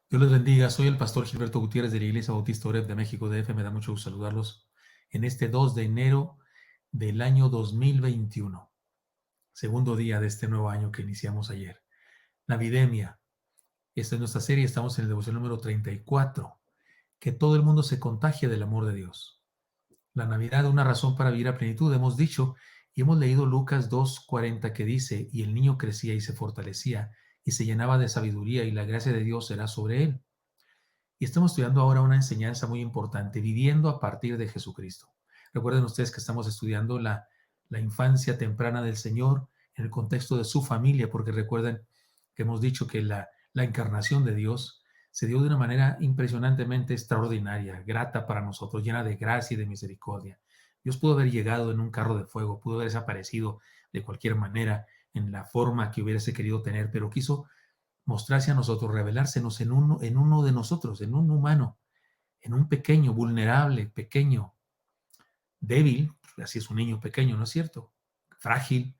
Dios les bendiga. Soy el pastor Gilberto Gutiérrez de la Iglesia Bautista Oreb de México DF. Me da mucho gusto saludarlos en este 2 de enero del año 2021, segundo día de este nuevo año que iniciamos ayer. Navidemia. Esta es nuestra serie. Estamos en el devoción número 34. Que todo el mundo se contagie del amor de Dios. La Navidad, una razón para vivir a plenitud, hemos dicho, y hemos leído Lucas 2:40 que dice: y el niño crecía y se fortalecía y se llenaba de sabiduría y la gracia de Dios será sobre él. Y estamos estudiando ahora una enseñanza muy importante, viviendo a partir de Jesucristo. Recuerden ustedes que estamos estudiando la infancia temprana del Señor en el contexto de su familia, porque recuerden que hemos dicho que la encarnación de Dios se dio de una manera impresionantemente extraordinaria, grata para nosotros, llena de gracia y de misericordia. Dios pudo haber llegado en un carro de fuego, pudo haber desaparecido de cualquier manera en la forma que hubiese querido tener, pero quiso mostrarse a nosotros, revelársenos en uno de nosotros, en un humano, en un pequeño, vulnerable, pequeño, débil, así es un niño pequeño, ¿no es cierto? Frágil,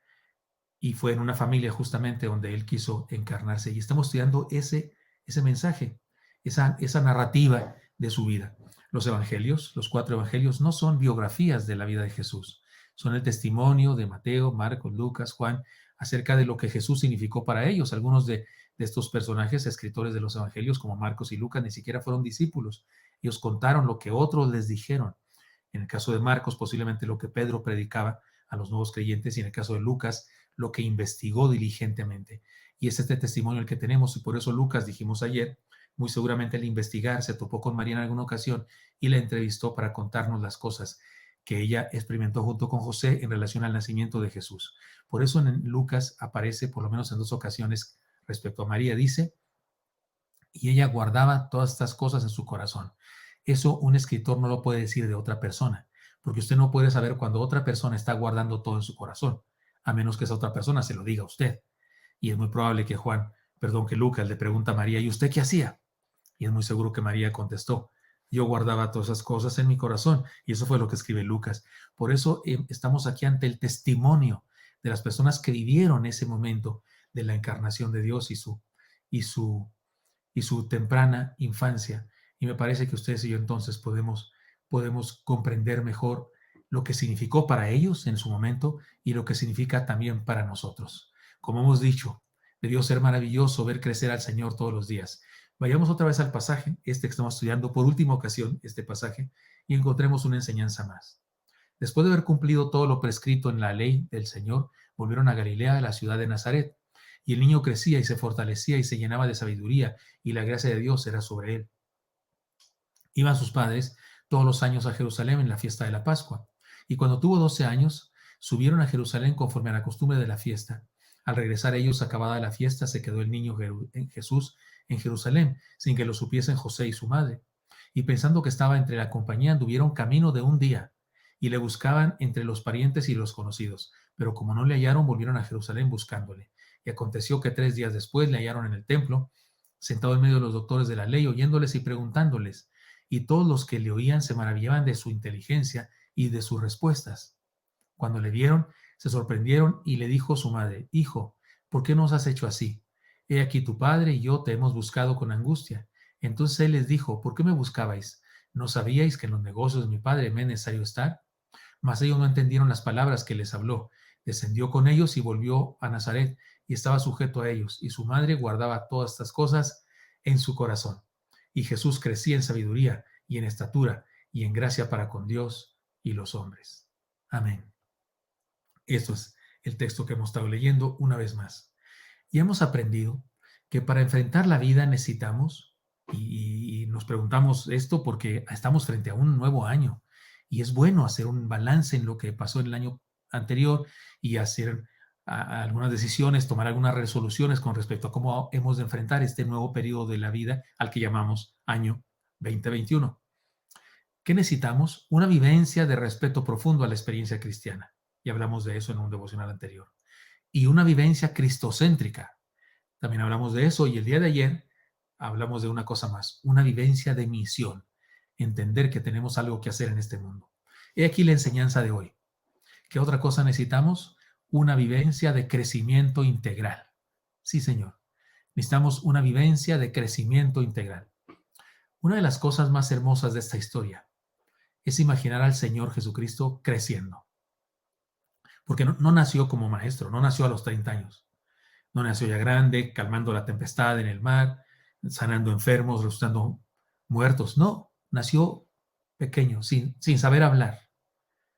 y fue en una familia justamente donde él quiso encarnarse. Y estamos estudiando ese mensaje, esa narrativa de su vida. Los evangelios, los 4 evangelios, no son biografías de la vida de Jesús, son el testimonio de Mateo, Marcos, Lucas, Juan, acerca de lo que Jesús significó para ellos. Algunos de estos personajes, escritores de los evangelios, como Marcos y Lucas, ni siquiera fueron discípulos. Ellos contaron lo que otros les dijeron. En el caso de Marcos, posiblemente lo que Pedro predicaba a los nuevos creyentes, y en el caso de Lucas, lo que investigó diligentemente. Y es este testimonio el que tenemos, y por eso Lucas, dijimos ayer, muy seguramente al investigar se topó con María en alguna ocasión y la entrevistó para contarnos las cosas que ella experimentó junto con José en relación al nacimiento de Jesús. Por eso en Lucas aparece, por lo menos en 2 ocasiones, respecto a María, dice: y ella guardaba todas estas cosas en su corazón. Eso un escritor no lo puede decir de otra persona, porque usted no puede saber cuando otra persona está guardando todo en su corazón, a menos que esa otra persona se lo diga a usted. Y es muy probable que que Lucas le pregunta a María: ¿y usted qué hacía? Y es muy seguro que María contestó: yo guardaba todas esas cosas en mi corazón. Y eso fue lo que escribe Lucas. Por eso estamos aquí ante el testimonio de las personas que vivieron ese momento de la encarnación de Dios y su y su temprana infancia. Y me parece que ustedes y yo entonces podemos comprender mejor lo que significó para ellos en su momento y lo que significa también para nosotros. Como hemos dicho, debió ser maravilloso ver crecer al Señor todos los días. Vayamos otra vez al pasaje, este que estamos estudiando por última ocasión, este pasaje, y encontremos una enseñanza más. Después de haber cumplido todo lo prescrito en la ley del Señor, volvieron a Galilea, a la ciudad de Nazaret. Y el niño crecía y se fortalecía y se llenaba de sabiduría, y la gracia de Dios era sobre él. Iban sus padres todos los años a Jerusalén en la fiesta de la Pascua. Y cuando tuvo 12 años, subieron a Jerusalén conforme a la costumbre de la fiesta. Al regresar ellos, acabada la fiesta, se quedó el niño Jesús en Jerusalén, sin que lo supiesen José y su madre. Y pensando que estaba entre la compañía, anduvieron camino de un día, y le buscaban entre los parientes y los conocidos. Pero como no le hallaron, volvieron a Jerusalén buscándole. Y aconteció que 3 días después le hallaron en el templo, sentado en medio de los doctores de la ley, oyéndoles y preguntándoles. Y todos los que le oían se maravillaban de su inteligencia y de sus respuestas. Cuando le vieron, se sorprendieron, y le dijo su madre: hijo, ¿por qué nos has hecho así? He aquí tu padre y yo te hemos buscado con angustia. Entonces él les dijo: ¿por qué me buscabais? ¿No sabíais que en los negocios de mi padre me es necesario estar? Mas ellos no entendieron las palabras que les habló. Descendió con ellos y volvió a Nazaret, y estaba sujeto a ellos, y su madre guardaba todas estas cosas en su corazón. Y Jesús crecía en sabiduría y en estatura y en gracia para con Dios y los hombres. Amén. Esto es el texto que hemos estado leyendo una vez más. Y hemos aprendido que para enfrentar la vida necesitamos, y nos preguntamos esto porque estamos frente a un nuevo año, y es bueno hacer un balance en lo que pasó en el año anterior y hacer algunas decisiones, tomar algunas resoluciones con respecto a cómo hemos de enfrentar este nuevo periodo de la vida al que llamamos año 2021. ¿Qué necesitamos? Una vivencia de respeto profundo a la experiencia cristiana. Y hablamos de eso en un devocional anterior. Y una vivencia cristocéntrica. También hablamos de eso, y el día de ayer hablamos de una cosa más, una vivencia de misión. Entender que tenemos algo que hacer en este mundo. He aquí la enseñanza de hoy. ¿Qué otra cosa necesitamos? Una vivencia de crecimiento integral. Sí, Señor. Necesitamos una vivencia de crecimiento integral. Una de las cosas más hermosas de esta historia es imaginar al Señor Jesucristo creciendo. Porque no nació como maestro, no nació a los 30 años. No nació ya grande, calmando la tempestad en el mar, sanando enfermos, resucitando muertos. No, nació pequeño, sin saber hablar,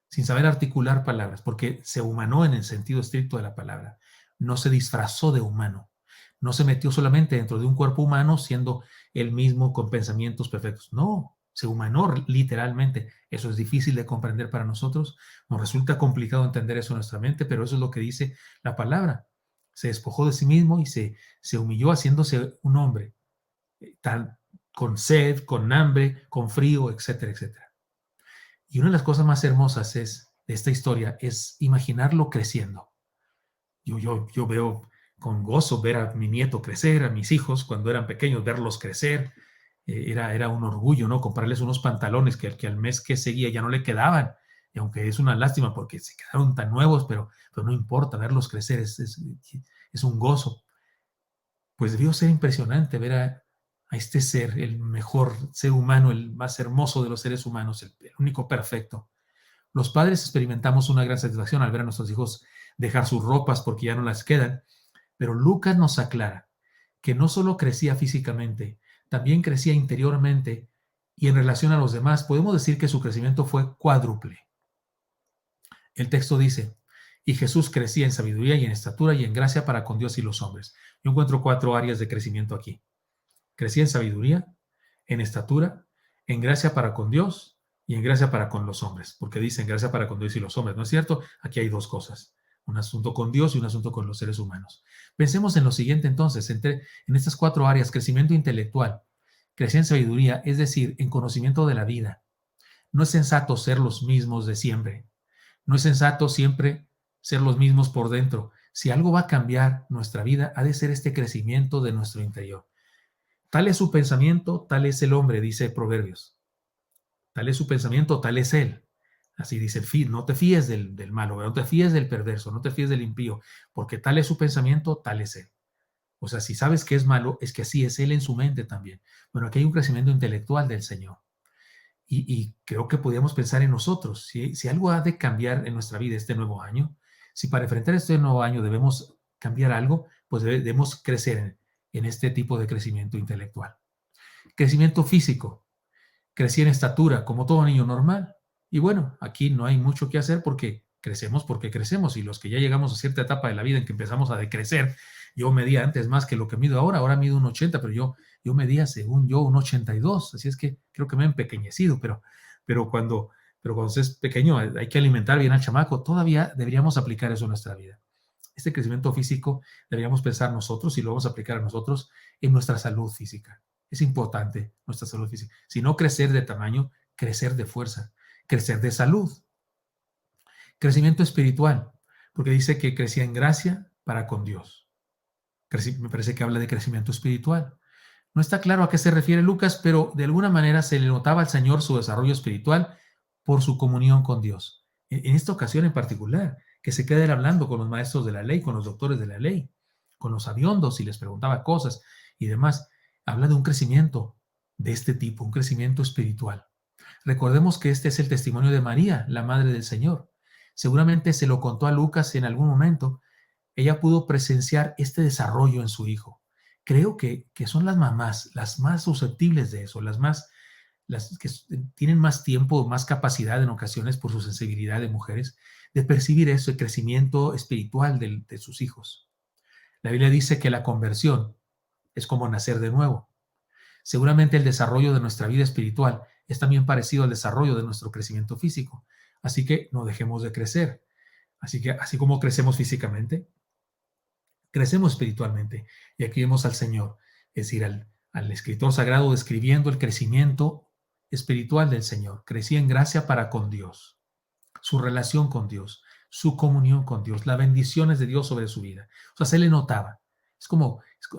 sin saber articular palabras, porque se humanó en el sentido estricto de la palabra. No se disfrazó de humano. No se metió solamente dentro de un cuerpo humano siendo él mismo con pensamientos perfectos. No, se humanó literalmente. Eso es difícil de comprender para nosotros. Nos resulta complicado entender eso en nuestra mente, pero eso es lo que dice la palabra. Se despojó de sí mismo y se humilló haciéndose un hombre, tal, con sed, con hambre, con frío, etcétera, etcétera. Y una de las cosas más hermosas de esta historia es imaginarlo creciendo. Yo veo con gozo ver a mi nieto crecer, a mis hijos cuando eran pequeños, verlos crecer. Era un orgullo, ¿no? Comprarles unos pantalones que al mes que seguía ya no le quedaban. Y aunque es una lástima porque se quedaron tan nuevos, pero no importa, verlos crecer es un gozo. Pues debió ser impresionante ver a este ser, el mejor ser humano, el más hermoso de los seres humanos, el único perfecto. Los padres experimentamos una gran satisfacción al ver a nuestros hijos dejar sus ropas porque ya no las quedan, pero Lucas nos aclara que no solo crecía físicamente, también crecía interiormente y en relación a los demás podemos decir que su crecimiento fue cuádruple. El texto dice, y Jesús crecía en sabiduría y en estatura y en gracia para con Dios y los hombres. Yo encuentro 4 áreas de crecimiento aquí. Crecía en sabiduría, en estatura, en gracia para con Dios y en gracia para con los hombres, porque dicen gracia para con Dios y los hombres, ¿no es cierto? Aquí hay 2 cosas, un asunto con Dios y un asunto con los seres humanos. Pensemos en lo siguiente entonces, en estas 4 áreas: crecimiento intelectual, crecía en sabiduría, es decir, en conocimiento de la vida. No es sensato ser los mismos de siempre. No es sensato siempre ser los mismos por dentro. Si algo va a cambiar nuestra vida, ha de ser este crecimiento de nuestro interior. Tal es su pensamiento, tal es el hombre, dice Proverbios. Tal es su pensamiento, tal es él. Así dice el fin. No te fíes del malo, no te fíes del perverso, no te fíes del impío, porque tal es su pensamiento, tal es él. O sea, si sabes que es malo, es que así es él en su mente también. Bueno, aquí hay un crecimiento intelectual del Señor. Y creo que podríamos pensar en nosotros. Si algo ha de cambiar en nuestra vida este nuevo año, si para enfrentar este nuevo año debemos cambiar algo, pues debemos crecer en este tipo de crecimiento intelectual. Crecimiento físico. Crecí en estatura, como todo niño normal. Y bueno, aquí no hay mucho que hacer porque crecemos. Y los que ya llegamos a cierta etapa de la vida en que empezamos a decrecer, yo medía antes más que lo que mido ahora mido un 80, pero yo medía, según yo, un 82. Así es que creo que me he empequeñecido, pero cuando se es pequeño hay que alimentar bien al chamaco. Todavía deberíamos aplicar eso en nuestra vida. Este crecimiento físico deberíamos pensar nosotros y lo vamos a aplicar a nosotros en nuestra salud física. Es importante nuestra salud física. Si no crecer de tamaño, crecer de fuerza, crecer de salud. Crecimiento espiritual, porque dice que crecía en gracia para con Dios. Me parece que habla de crecimiento espiritual. No está claro a qué se refiere Lucas, pero de alguna manera se le notaba al Señor su desarrollo espiritual por su comunión con Dios. En esta ocasión en particular, que se queda él hablando con los maestros de la ley, con los doctores de la ley, con los sabiondos y les preguntaba cosas y demás. Habla de un crecimiento de este tipo, un crecimiento espiritual. Recordemos que este es el testimonio de María, la madre del Señor. Seguramente se lo contó a Lucas en algún momento. Ella pudo presenciar este desarrollo en su hijo. Creo que son las mamás las más susceptibles de eso, las que tienen más tiempo, más capacidad en ocasiones por su sensibilidad de mujeres, de percibir eso, el crecimiento espiritual de sus hijos. La Biblia dice que la conversión es como nacer de nuevo. Seguramente el desarrollo de nuestra vida espiritual es también parecido al desarrollo de nuestro crecimiento físico. Así que no dejemos de crecer. Así que así como crecemos físicamente, crecemos espiritualmente. Y aquí vemos al Señor, es decir, al escritor sagrado describiendo el crecimiento espiritual del Señor. Crecía en gracia para con Dios, su relación con Dios, su comunión con Dios, las bendiciones de Dios sobre su vida. O sea, se le notaba.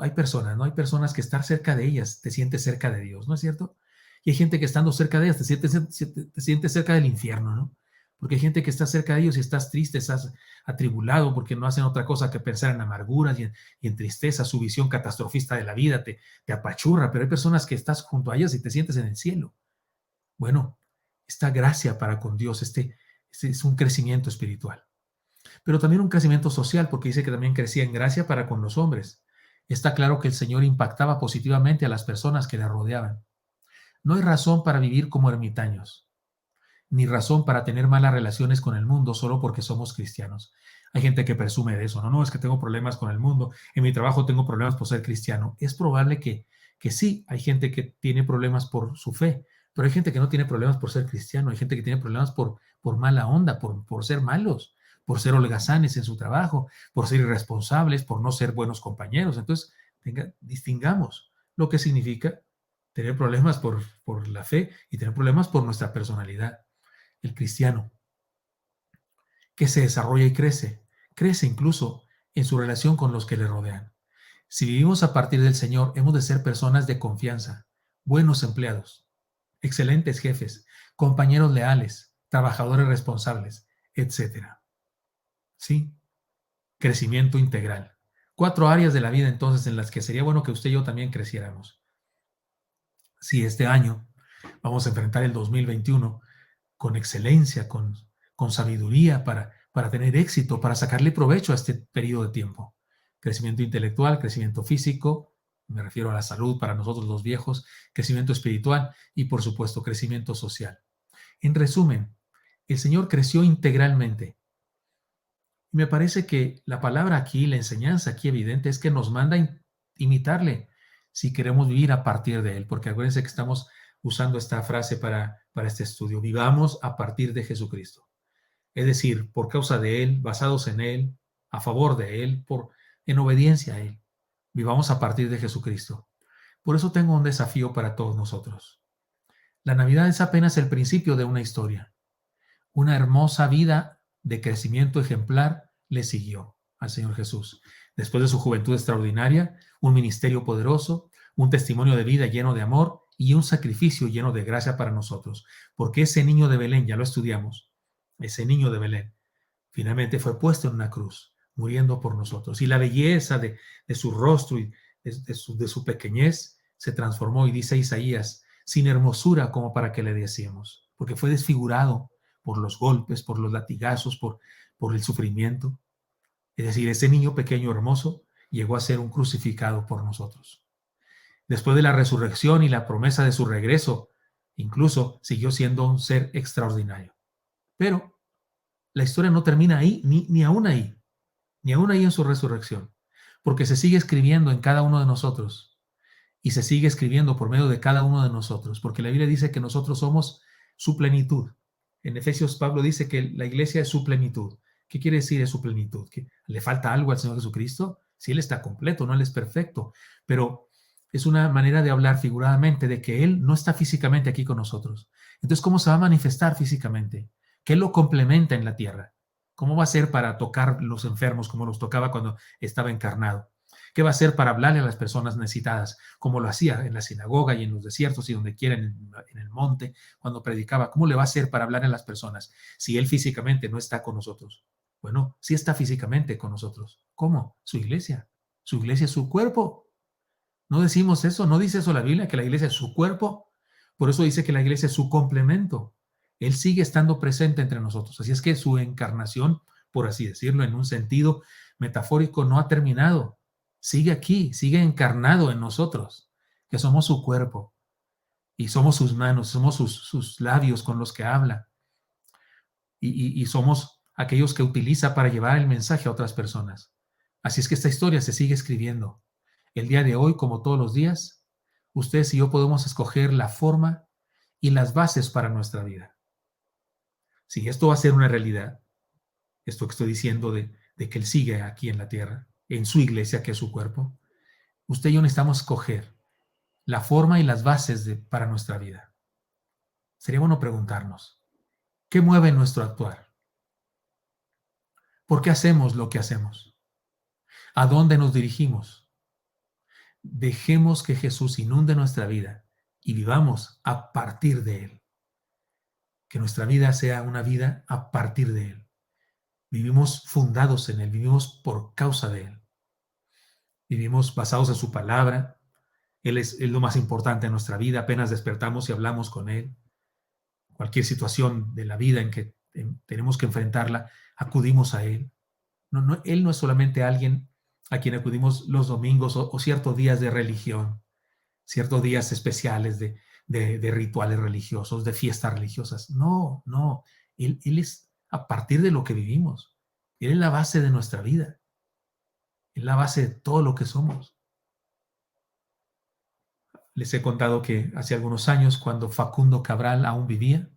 Hay personas, ¿no? Hay personas que estar cerca de ellas te sientes cerca de Dios, ¿no es cierto? Y hay gente que estando cerca de ellas te sientes cerca del infierno, ¿no? Porque hay gente que está cerca de ellos y estás triste, estás atribulado porque no hacen otra cosa que pensar en amarguras y en tristeza. Su visión catastrofista de la vida te apachurra, pero hay personas que estás junto a ellas y te sientes en el cielo. Bueno, esta gracia para con Dios, este es un crecimiento espiritual, pero también un crecimiento social, porque dice que también crecía en gracia para con los hombres. Está claro que el Señor impactaba positivamente a las personas que le rodeaban. No hay razón para vivir como ermitaños, ni razón para tener malas relaciones con el mundo solo porque somos cristianos. Hay gente que presume de eso, no, es que tengo problemas con el mundo, en mi trabajo tengo problemas por ser cristiano. Es probable que sí, hay gente que tiene problemas por su fe, pero hay gente que no tiene problemas por ser cristiano, hay gente que tiene problemas por mala onda, por ser malos, por ser holgazanes en su trabajo, por ser irresponsables, por no ser buenos compañeros. Entonces, distingamos lo que significa tener problemas por la fe y tener problemas por nuestra personalidad. El cristiano que se desarrolla y crece incluso en su relación con los que le rodean. Si vivimos a partir del Señor, hemos de ser personas de confianza, buenos empleados, excelentes jefes, compañeros leales, trabajadores responsables, etcétera. ¿Sí? Crecimiento integral. 4 áreas de la vida entonces en las que sería bueno que usted y yo también creciéramos. Si este año vamos a enfrentar el 2021 con excelencia, con sabiduría para tener éxito, para sacarle provecho a este periodo de tiempo. Crecimiento intelectual, crecimiento físico, me refiero a la salud para nosotros los viejos, crecimiento espiritual y por supuesto crecimiento social. En resumen, el Señor creció integralmente. Y me parece que la palabra aquí, la enseñanza aquí evidente es que nos manda imitarle si queremos vivir a partir de Él, porque acuérdense que estamos usando esta frase para este estudio. Vivamos a partir de Jesucristo. Es decir, por causa de Él, basados en Él, a favor de Él, en obediencia a Él. Vivamos a partir de Jesucristo. Por eso tengo un desafío para todos nosotros. La Navidad es apenas el principio de una historia. Una hermosa vida de crecimiento ejemplar le siguió al Señor Jesús. Después de su juventud extraordinaria, un ministerio poderoso, un testimonio de vida lleno de amor y un sacrificio lleno de gracia para nosotros. Porque ese niño de Belén, ya lo estudiamos, ese niño de Belén, finalmente fue puesto en una cruz, muriendo por nosotros. Y la belleza de su rostro y de su pequeñez se transformó, y dice Isaías, sin hermosura como para que le decíamos, porque fue desfigurado por los golpes, por los latigazos, por el sufrimiento. Es decir, ese niño pequeño hermoso llegó a ser un crucificado por nosotros. Después de la resurrección y la promesa de su regreso, incluso siguió siendo un ser extraordinario. Pero la historia no termina ahí, ni aún ahí, ni aún ahí en su resurrección, porque se sigue escribiendo en cada uno de nosotros y se sigue escribiendo por medio de cada uno de nosotros, porque la Biblia dice que nosotros somos su plenitud. En Efesios Pablo dice que la iglesia es su plenitud. ¿Qué quiere decir es su plenitud? ¿Que le falta algo al Señor Jesucristo? Sí, Él está completo, no Él es perfecto, pero es una manera de hablar figuradamente de que Él no está físicamente aquí con nosotros. Entonces, ¿cómo se va a manifestar físicamente? ¿Qué lo complementa en la tierra? ¿Cómo va a ser para tocar los enfermos como los tocaba cuando estaba encarnado? ¿Qué va a hacer para hablarle a las personas necesitadas, como lo hacía en la sinagoga y en los desiertos y donde quiera, en el monte, cuando predicaba? ¿Cómo le va a hacer para hablar a las personas si Él físicamente no está con nosotros? Bueno, sí está físicamente con nosotros. ¿Cómo? Su iglesia. Su iglesia es su cuerpo. ¿No decimos eso? ¿No dice eso la Biblia, que la iglesia es su cuerpo? Por eso dice que la iglesia es su complemento. Él sigue estando presente entre nosotros. Así es que su encarnación, por así decirlo, en un sentido metafórico, no ha terminado. Sigue aquí, sigue encarnado en nosotros, que somos su cuerpo y somos sus manos, somos sus labios con los que habla y somos aquellos que utiliza para llevar el mensaje a otras personas. Así es que esta historia se sigue escribiendo. El día de hoy, como todos los días, ustedes y yo podemos escoger la forma y las bases para nuestra vida. Si esto va a ser una realidad, esto que estoy diciendo de que Él sigue aquí en la tierra, en su iglesia, que es su cuerpo, usted y yo necesitamos escoger la forma y las bases para nuestra vida. Sería bueno preguntarnos, ¿qué mueve nuestro actuar? ¿Por qué hacemos lo que hacemos? ¿A dónde nos dirigimos? Dejemos que Jesús inunde nuestra vida y vivamos a partir de Él. que nuestra vida sea una vida a partir de Él. Vivimos fundados en Él, vivimos por causa de Él. Vivimos basados en su palabra. Él es lo más importante en nuestra vida. Apenas despertamos y hablamos con Él. Cualquier situación de la vida en que tenemos que enfrentarla, acudimos a Él. Él no es solamente alguien a quien acudimos los domingos o ciertos días de religión, ciertos días especiales de rituales religiosos, de fiestas religiosas. No, no. Él es a partir de lo que vivimos. Él es la base de nuestra vida. Es la base de todo lo que somos. Les he contado que hace algunos años, cuando Facundo Cabral aún vivía,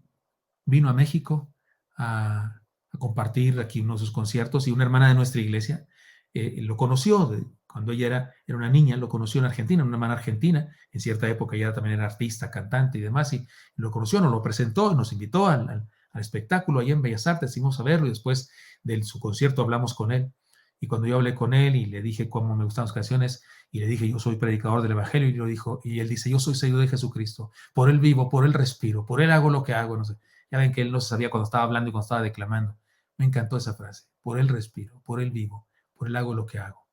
vino a México a compartir aquí uno de sus conciertos, y una hermana de nuestra iglesia lo conoció cuando ella era una niña, lo conoció en Argentina, una hermana argentina. En cierta época ella también era artista, cantante y demás, y lo conoció, nos lo presentó, nos invitó al espectáculo allá en Bellas Artes, fuimos a verlo, y después de su concierto hablamos con él. Y cuando yo hablé con él y le dije cómo me gustan las canciones, y le dije, yo soy predicador del Evangelio, y él dice, yo soy seguidor de Jesucristo, por él vivo, por él respiro, por él hago lo que hago, no sé. Ya ven que él no se sabía cuando estaba hablando y cuando estaba declamando. Me encantó esa frase. Por él respiro, por él vivo, por él hago lo que hago.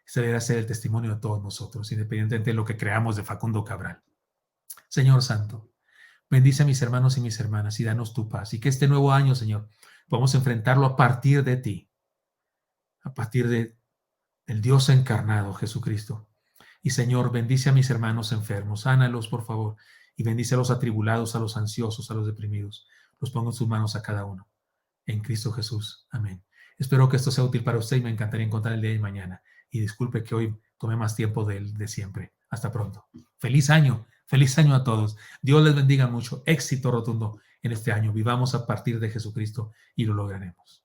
Ese debería ser el testimonio de todos nosotros, independientemente de lo que creamos de Facundo Cabral. Señor Santo, bendice a mis hermanos y mis hermanas y danos tu paz. Y que este nuevo año, Señor, podamos enfrentarlo a partir de ti, a partir del Dios encarnado, Jesucristo. Y Señor, bendice a mis hermanos enfermos, sánalos, por favor, y bendice a los atribulados, a los ansiosos, a los deprimidos. Los pongo en sus manos a cada uno. En Cristo Jesús. Amén. Espero que esto sea útil para usted y me encantaría encontrar el día de mañana. Y disculpe que hoy tomé más tiempo de siempre. Hasta pronto. Feliz año a todos. Dios les bendiga mucho. Éxito rotundo en este año. Vivamos a partir de Jesucristo y lo lograremos.